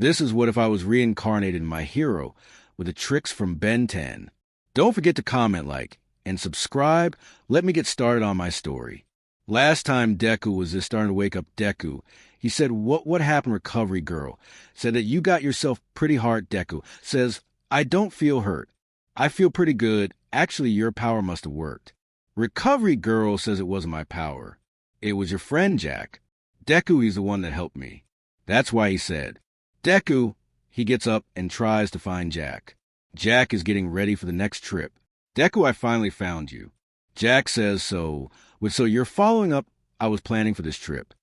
This is what if I was reincarnated in my hero with the tricks from Ben 10. Don't forget to comment, like, and subscribe. Let me get started on my story. Last time Deku was just starting to wake up Deku, he said, what happened, recovery girl? Said that you got yourself pretty hard, Deku. Says, I don't feel hurt. I feel pretty good. Actually, your power must have worked. Recovery girl says it wasn't my power. It was your friend, Jack. Deku, he's the one that helped me. That's why he said, Deku, he gets up and tries to find Jack. Jack is getting ready for the next trip. Deku, I finally found you. Jack says, so you're following up. I was planning for this trip.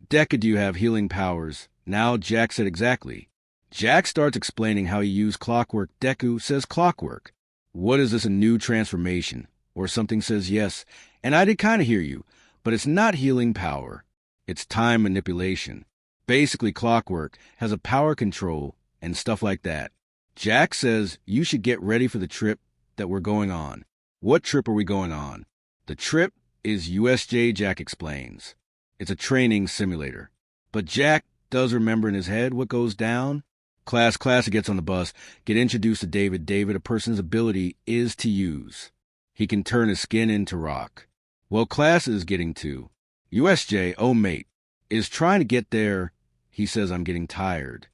Deku, do you have healing powers? Now Jack said exactly. Jack starts explaining how he used clockwork. Deku says clockwork. What is this, a new transformation? Or something says yes. And I did kind of hear you, but it's not healing power. It's time manipulation. Basically, clockwork has a power control and stuff like that. Jack says you should get ready for the trip that we're going on. What trip are we going on? The trip is USJ, Jack explains. It's a training simulator. But Jack does remember in his head what goes down. Class gets on the bus, get introduced to David. David, a person's ability is to use. He can turn his skin into rock. Well, class is getting to. USJ, oh mate, is trying to get there. He says, I'm getting tired.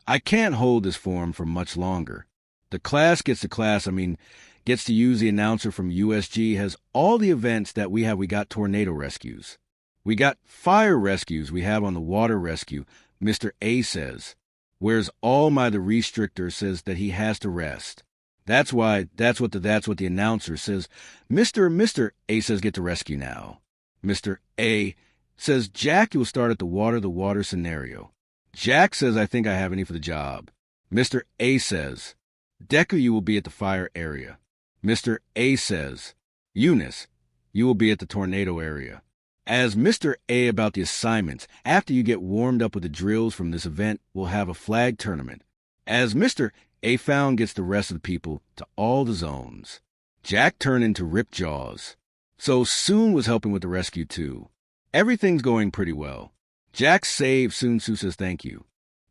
I can't hold this form for much longer. The class gets to use the announcer from USG, has all the events that we have. We got tornado rescues. We got fire rescues we have on the water rescue, Mr. A says. Whereas the restrictor says that he has to rest. That's what the announcer says. Mr. A says get to rescue now. Mr. A says, Jack, you'll start at the water scenario. Jack says, I think I have any for the job. Mr. A says, Deku, you will be at the fire area. Mr. A says, Eunice, you will be at the tornado area. As Mr. A about the assignments, after you get warmed up with the drills from this event, we'll have a flag tournament. As Mr. A found gets the rest of the people to all the zones. Jack turned into Rip Jaws. So Soon was helping with the rescue too. Everything's going pretty well. Jack saves. Soon Sue says thank you.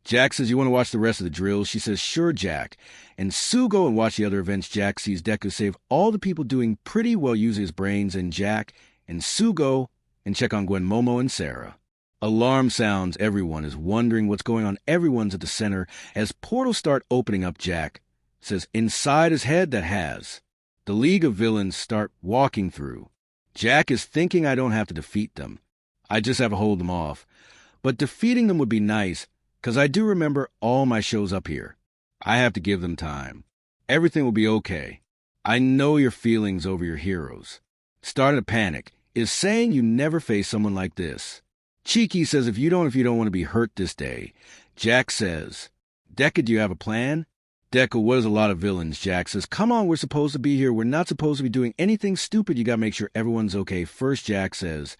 Jack says, you want to watch the rest of the drills? She says, sure, Jack. And Sue go and watch the other events. Jack sees Deku save all the people doing pretty well using his brains, and Jack and Sue go and check on Gwen, Momo, and Sarah. Alarm sounds. Everyone is wondering what's going on. Everyone's at the center. As portals start opening up, Jack says, inside his head that has. The League of Villains start walking through. Jack is thinking, I don't have to defeat them. I just have to hold them off. But defeating them would be nice, because I do remember all my shows up here. I have to give them time. Everything will be okay. I know your feelings over your heroes. Starting to panic is saying you never face someone like this. Cheeky says, if you don't want to be hurt this day. Jack says, Deku, do you have a plan? Deku, what is a lot of villains? Jack says, come on, we're supposed to be here. We're not supposed to be doing anything stupid. You got to make sure everyone's okay. First, Jack says,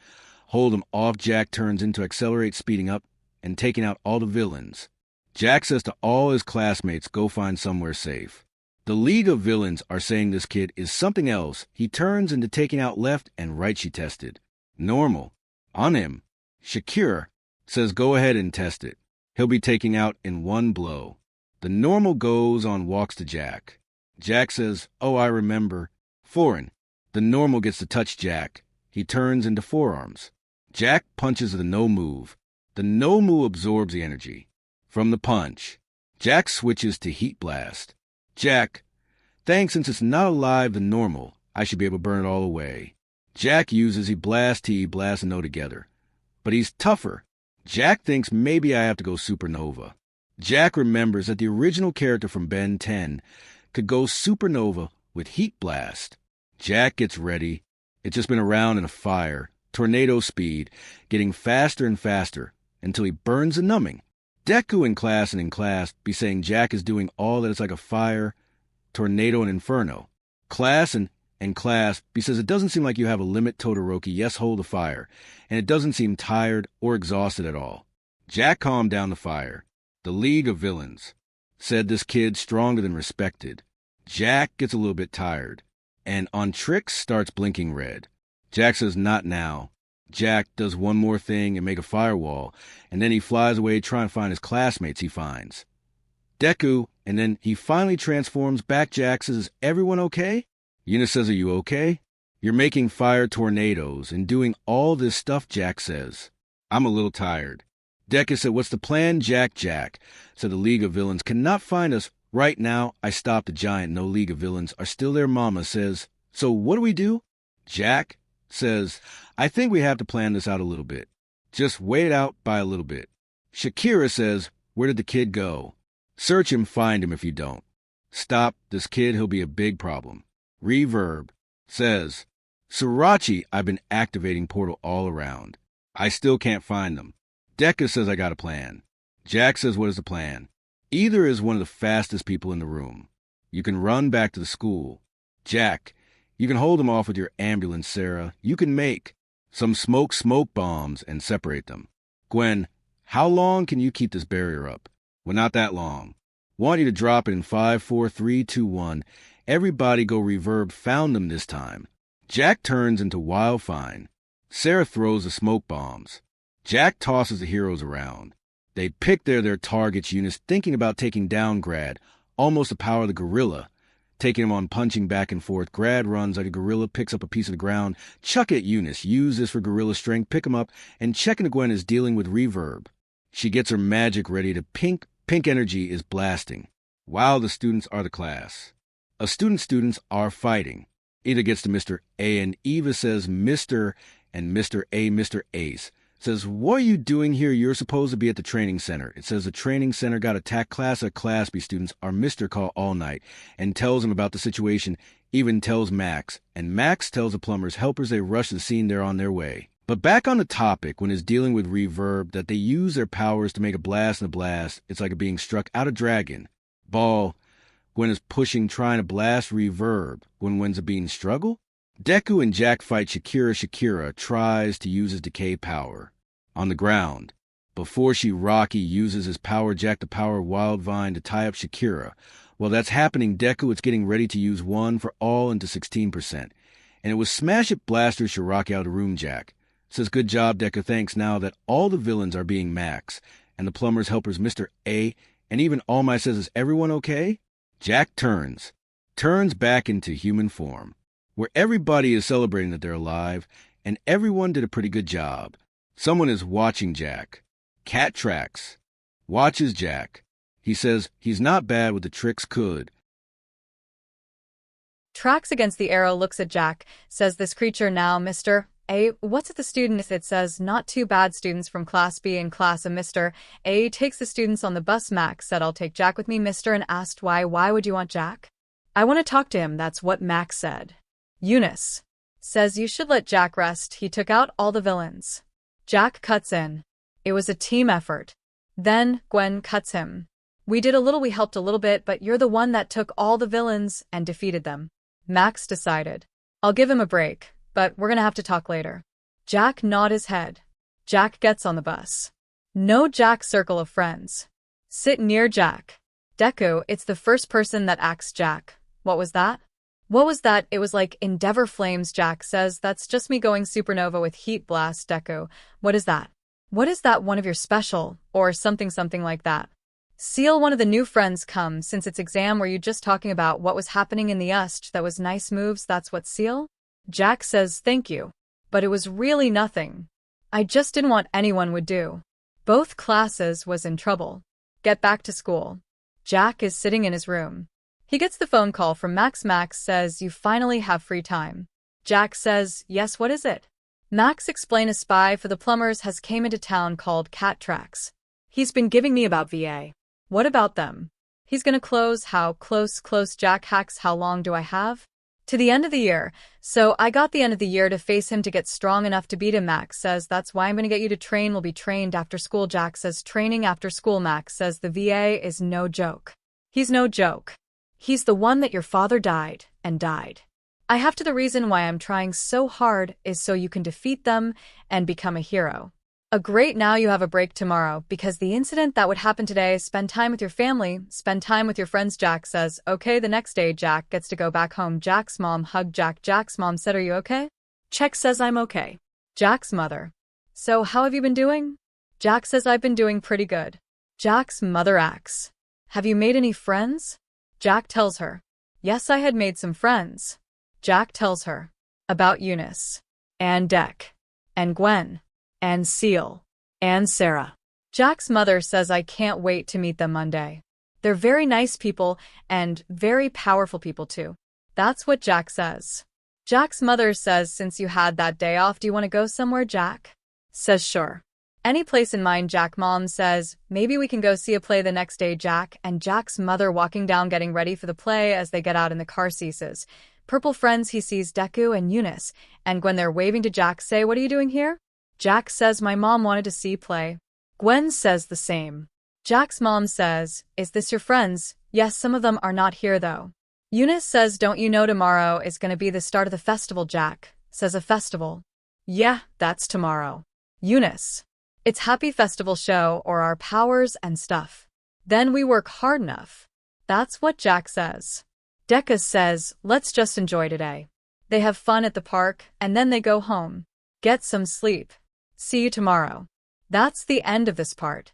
hold them off. Jack turns into accelerate, speeding up and taking out all the villains. Jack says to all his classmates, go find somewhere safe. The League of Villains are saying this kid is something else. He turns into taking out left and right she tested. Normal. On him. Shakira says go ahead and test it. He'll be taking out in one blow. The normal goes on, walks to Jack. Jack says, oh, I remember. Foreign. The normal gets to touch Jack. He turns into forearms. Jack punches the no move. The no move absorbs the energy from the punch. Jack switches to heat blast. Jack, thanks, since it's not alive the normal, I should be able to burn it all away. Jack uses, he blasts T, blasts and no together. But he's tougher. Jack thinks maybe I have to go supernova. Jack remembers that the original character from Ben 10 could go supernova with heat blast. Jack gets ready. It's just been around in a fire, tornado speed, getting faster and faster until he burns the numbing. Deku in class be saying Jack is doing all that it's like a fire, tornado, and inferno. Class be says it doesn't seem like you have a limit, Todoroki. Yes, hold the fire. And it doesn't seem tired or exhausted at all. Jack calmed down the fire. The League of Villains said this kid's stronger than respected. Jack gets a little bit tired. And on tricks starts blinking red. Jack says not now. Jack does one more thing and make a firewall, and then he flies away trying to find his classmates he finds. Deku, and then he finally transforms back. Jack says, "Is everyone okay?" Eunice says, "Are you okay? You're making fire tornadoes and doing all this stuff," Jack says. "I'm a little tired." Deku said, "What's the plan, Jack?" Jack said, "The League of Villains cannot find us. Right now, I stopped a giant. No League of Villains are still there." Mama says, "So what do we do?" Jack says, "I think we have to plan this out a little bit. Just wait it out by a little bit." Shakira says, "Where did the kid go? Search him, find him if you don't. Stop this kid, he'll be a big problem." Reverb says, "Srirachi, I've been activating portal all around. I still can't find them." Deku says, "I got a plan." Jack says, "What is the plan?" Either is one of the fastest people in the room. You can run back to the school. Jack, you can hold them off with your ambulance. Sarah, you can make some smoke bombs and separate them. Gwen, how long can you keep this barrier up? Well, not that long. Want you to drop it in 5, 4, 3, 2, 1. Everybody go. Reverb found them this time. Jack turns into Wildfine. Sarah throws the smoke bombs. Jack tosses the heroes around. They pick their targets. Eunice thinking about taking down Grad, almost the power of the gorilla, taking him on punching back and forth. Grad runs like a gorilla, picks up a piece of the ground. Chuck at Eunice. Use this for gorilla strength. Pick him up. And checking Gwen is dealing with Reverb. She gets her magic ready to pink. Pink energy is blasting. While the students are the class. Students are fighting. Ida gets to Mr. A and Eva says, "Mr. and Mr. A, Mr. Ace." Says, "What are you doing here? You're supposed to be at the training center." It says the training center got attacked. Class B students are Mr. Call all night and tells him about the situation, even tells Max. And Max tells the plumber's helpers they rush the scene, they're on their way. But back on the topic, when it's dealing with Reverb, that they use their powers to make a blast, and a blast, it's like being struck out of dragon. Ball, Gwen is pushing, trying to blast Reverb. Gwen wins a bean struggle. Deku and Jack fight Shakira. Shakira tries to use his decay power. On the ground, before Rocky uses his power Jack to power Wildvine to tie up Shakira. While that's happening, Deku is getting ready to use one for all into 16%. And it was Smash It Blaster Shiraki out of the room. Jack says, "Good job, Deku. Thanks. Now that all the villains are being Max and the plumber's helpers Mr. A, and even All Might says, 'Is everyone okay?' Jack turns back into human form, where everybody is celebrating that they're alive, and everyone did a pretty good job. Someone is watching Jack. Cat Tracks watches Jack. He says he's not bad with the tricks. Could. Tracks against the arrow looks at Jack, says, "This creature now, Mr. A, what's at the student?" It says, "Not too bad, students from Class B and Class A." Mr. A takes the students on the bus. Max said, "I'll take Jack with me, Mr. and asked why. "Why would you want Jack?" "I want to talk to him," that's what Max said. Eunice says, "You should let Jack rest. He took out all the villains." Jack cuts in. "It was a team effort." Then Gwen cuts him. "We did a little, we helped a little bit, but you're the one that took all the villains and defeated them." Max decided, "I'll give him a break, but we're gonna have to talk later." Jack nod his head. Jack gets on the bus. No Jack circle of friends. Sit near Jack. Deku, it's the first person that acts Jack. "What was that?" "What was that?" "It was like Endeavor Flames." Jack says, "That's just me going supernova with heat blast." Deku, "What is that?" "What is that? One of your special, or something like that." Seal, one of the new friends come since its exam. "Were you just talking about what was happening in the UST? That was nice moves." "That's what, Seal?" Jack says, "Thank you. But it was really nothing. I just didn't want anyone would do." Both classes was in trouble. Get back to school. Jack is sitting in his room. He gets the phone call from Max. Max says, "You finally have free time." Jack says, "Yes, what is it?" Max explain, "A spy for the plumbers has came into town called Cat Tracks. He's been giving me about VA. What about them?" "He's gonna close." "How close?" Jack hacks, "How long do I have?" "To the end of the year. So I got the end of the year to face him to get strong enough to beat him." Max says, "That's why I'm gonna get you to train. We'll be trained after school." Jack says, "Training after school?" Max says, "The VA is no joke. He's no joke. He's the one that your father died and died. I have to. The reason why I'm trying so hard is so you can defeat them and become a hero." "A great, now you have a break tomorrow because the incident that would happen today. Spend time with your family, spend time with your friends." Jack says, "Okay." The next day, Jack gets to go back home. Jack's mom hugged Jack. Jack's mom said, "Are you okay?" Jack says, "I'm okay." Jack's mother, "So how have you been doing?" Jack says, "I've been doing pretty good." Jack's mother asks, Have you made any friends? Jack tells her. Yes, I had made some friends. Jack tells her. About Eunice. And Dec. And Gwen. And Seal. And Sarah. Jack's mother says I can't wait to meet them Monday. They're very nice people and very powerful people too. That's what Jack says. Jack's mother says, since you had that day off, do you want to go somewhere, Jack? Says sure. Any place in mind, Jack. Mom says, maybe we can go see a play the next day, Jack. And Jack's mother walking down getting ready for the play. As they get out in the car, sees purple friends. He sees Deku and Eunice, and Gwen. They're waving to Jack. Say, what are you doing here? Jack says, my mom wanted to see play. Gwen says the same. Jack's mom says, is this your friends? Yes, some of them are not here though. Eunice says, don't you know tomorrow is going to be the start of the festival? Jack says, a festival? Yeah, that's tomorrow. Eunice. It's Happy Festival Show or our powers and stuff. Then we work hard enough. That's what Jack says. Deca says, let's just enjoy today. They have fun at the park and then they go home. Get some sleep. See you tomorrow. That's the end of this part.